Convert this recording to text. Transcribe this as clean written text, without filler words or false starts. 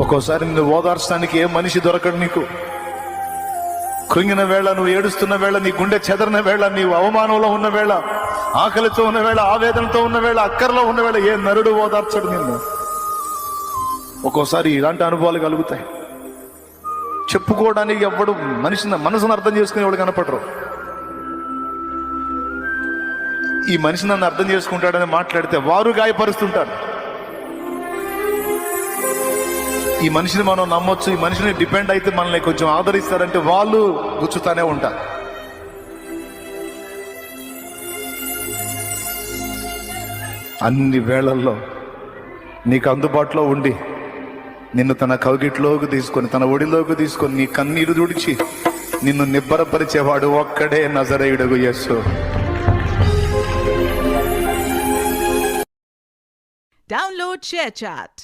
ఒక్కోసారి నిన్ను ఓదార్చడానికి ఏ మనిషి దొరకడు నీకు. కృంగిన వేళ, నువ్వు ఏడుస్తున్న వేళ, నీ గుండె చెదరిన వేళ, నీవు అవమానంలో ఉన్న వేళ, ఆకలితో ఉన్న వేళ, ఆవేదనతో ఉన్న వేళ, అక్కర్లో ఉన్న వేళ ఏ నరుడు ఓదార్చడు నిన్ను. ఒక్కోసారి ఇలాంటి అనుభవాలు కలుగుతాయి. చెప్పుకోవడానికి ఎవ్వడు మనసును అర్థం చేసుకుని ఎవడు కనపడరు. ఈ మనిషి నన్ను అర్థం చేసుకుంటాడని మాట్లాడితే వారు గాయపరుస్తుంటారు. ఈ మనిషిని మనం నమ్మొచ్చు, ఈ మనిషిని డిపెండ్ అయితే మనల్ని కొంచెం ఆదరిస్తారంటే వాళ్ళు గుచ్చుతానే ఉంటారు. అన్ని వేళల్లో నీకు అందుబాటులో ఉండి నిన్ను తన కౌగిట్లోకి తీసుకొని, తన ఒడిలోకి తీసుకొని, నీ కన్నీరు తుడిచి నిన్ను నిబ్బరపరిచేవాడు ఒక్కడే, నజరేయుడగు యేసు. Download ShareChat.